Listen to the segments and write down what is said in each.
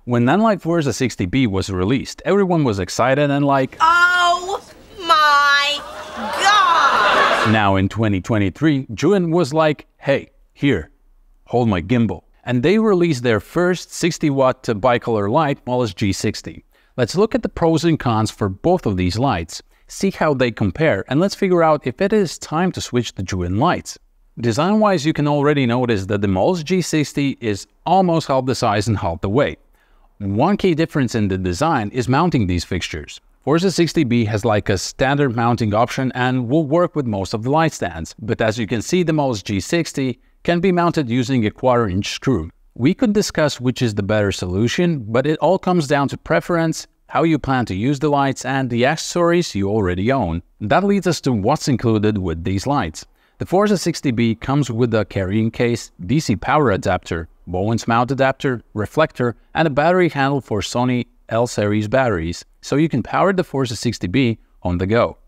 When Nanlite Forza 60B was released, everyone was excited and like, oh my god! Now in 2023, Zhiyun was like, hey, here, hold my gimbal. And they released their first 60-watt bicolor light, Molus G60. Let's look at the pros and cons for both of these lights, see how they compare, and let's figure out if it is time to switch to Zhiyun lights. Design-wise, you can already notice that the Molus G60 is almost half the size and half the weight. One key difference in the design is mounting these fixtures. Forza 60B has like a standard mounting option and will work with most of the light stands, but as you can see, the Molus G60 can be mounted using a 1/4-inch screw. We could discuss which is the better solution, but it all comes down to preference, how you plan to use the lights, and the accessories you already own. That leads us to what's included with these lights. The Forza 60B comes with a carrying case, DC power adapter, Bowens mount adapter, reflector, and a battery handle for Sony L-series batteries, so you can power the Forza 60B on the go.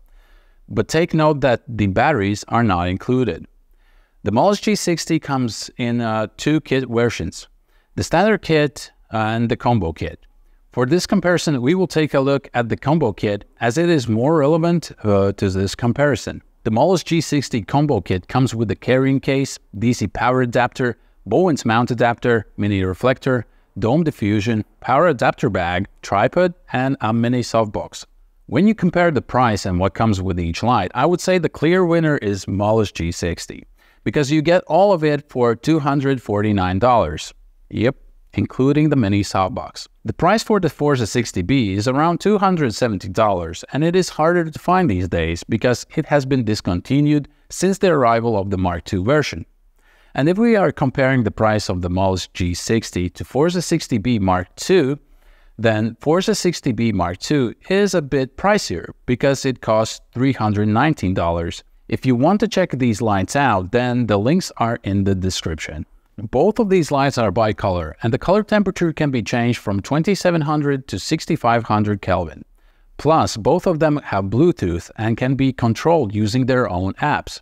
But take note that the batteries are not included. The Molus G60 comes in two kit versions, the standard kit and the combo kit. For this comparison, we will take a look at the combo kit as it is more relevant to this comparison. The Molus G60 combo kit comes with a carrying case, DC power adapter, Bowens mount adapter, mini reflector, dome diffusion, power adapter bag, tripod, and a mini softbox. When you compare the price and what comes with each light, I would say the clear winner is Molus G60, because you get all of it for $249. Yep, including the mini softbox. The price for the Forza 60B is around $270, and it is harder to find these days because it has been discontinued since the arrival of the Mark II version. And if we are comparing the price of the Molus G60 to Forza 60B Mark II, then Forza 60B Mark II is a bit pricier because it costs $319. If you want to check these lights out, then the links are in the description. Both of these lights are bicolor, and the color temperature can be changed from 2700 to 6500 Kelvin. Plus, both of them have Bluetooth and can be controlled using their own apps.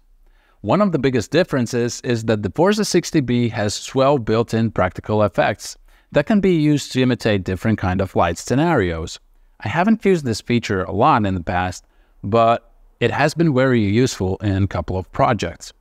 One of the biggest differences is that the Forza 60B has 12 built-in practical effects that can be used to imitate different kind of light scenarios. I haven't used this feature a lot in the past, but it has been very useful in a couple of projects.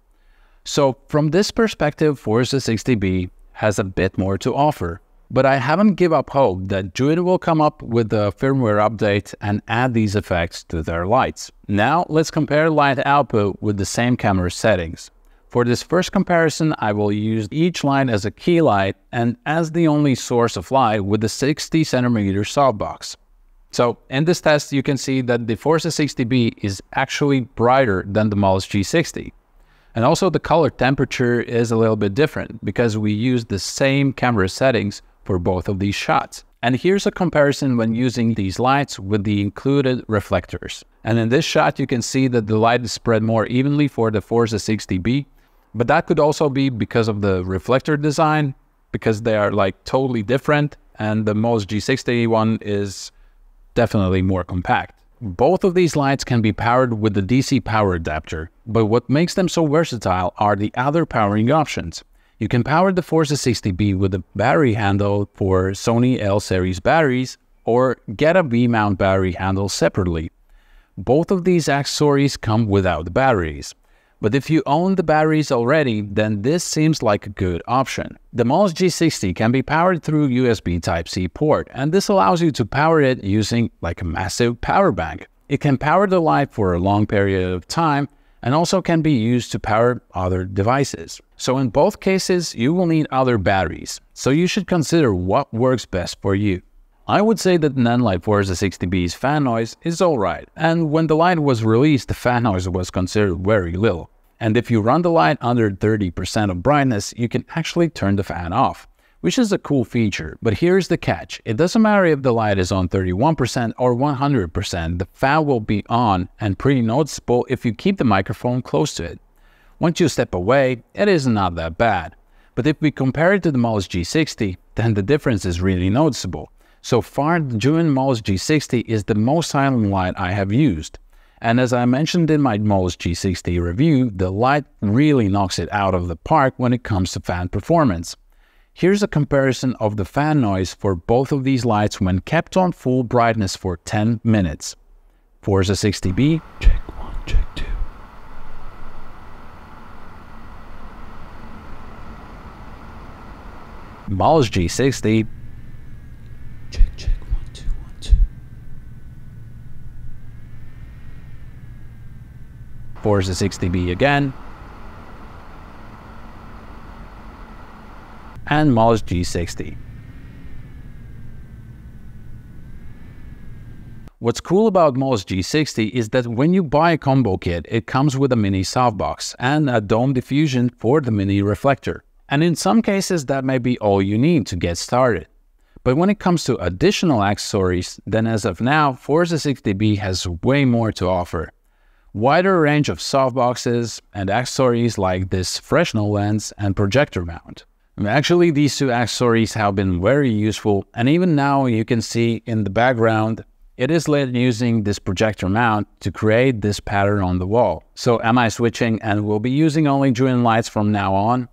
So from this perspective, Forza 60B has a bit more to offer, but I haven't given up hope that Zhiyun will come up with a firmware update and add these effects to their lights. Now let's compare light output with the same camera settings. For this first comparison, I will use each light as a key light and as the only source of light with the 60cm softbox. So in this test, you can see that the Forza 60B is actually brighter than the Molus G60. And also the color temperature is a little bit different because we use the same camera settings for both of these shots. And here's a comparison when using these lights with the included reflectors. And in this shot, you can see that the light is spread more evenly for the Forza 60B, but that could also be because of the reflector design, because they are like totally different, and the Molus G60 one is definitely more compact. Both of these lights can be powered with the DC power adapter, but what makes them so versatile are the other powering options. You can power the Forza 60B with a battery handle for Sony L-series batteries, or get a V-mount battery handle separately. Both of these accessories come without the batteries. But if you own the batteries already, then this seems like a good option. The Molus G60 can be powered through USB Type-C port, and this allows you to power it using like a massive power bank. It can power the light for a long period of time, and also can be used to power other devices. So in both cases, you will need other batteries, so you should consider what works best for you. I would say that Nanlite Forza 60B's fan noise is alright, and when the light was released, the fan noise was considered very little. And if you run the light under 30% of brightness, you can actually turn the fan off, which is a cool feature. But here's the catch. It doesn't matter if the light is on 31% or 100%, the fan will be on and pretty noticeable if you keep the microphone close to it. Once you step away, it is not that bad. But if we compare it to the Molus G60, then the difference is really noticeable. So far, the Zhiyun Molus G60 is the most silent light I have used. And as I mentioned in my Molus G60 review, the light really knocks it out of the park when it comes to fan performance. Here's a comparison of the fan noise for both of these lights when kept on full brightness for 10 minutes. Forza 60B, check 1, check 2. Molus G60, check 1, 2, 1, 2. Forza 60B again, and Molus G60. What's cool about Molus G60 is that when you buy a combo kit, it comes with a mini softbox and a dome diffusion for the mini reflector. And in some cases, that may be all you need to get started. But when it comes to additional accessories, then as of now, Forza 60B has way more to offer. Wider range of softboxes and accessories like this Fresnel lens and projector mount. Actually, these two accessories have been very useful, and even now you can see in the background, it is lit using this projector mount to create this pattern on the wall. So am I switching and will be using only Zhiyun lights from now on?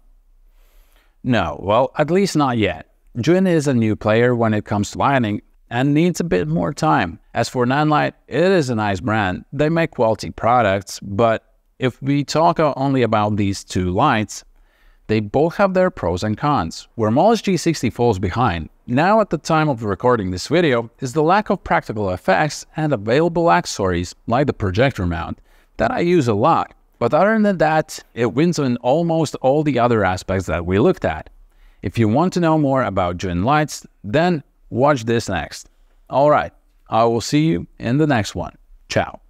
No, well, at least not yet. Zhiyun is a new player when it comes to lighting and needs a bit more time. As for Nanlite, it is a nice brand. They make quality products, but if we talk only about these two lights, they both have their pros and cons. Where Molus G60 falls behind, now at the time of recording this video, is the lack of practical effects and available accessories like the projector mount that I use a lot. But other than that, it wins in almost all the other aspects that we looked at. If you want to know more about Zhiyun lights, then watch this next. Alright, I will see you in the next one. Ciao.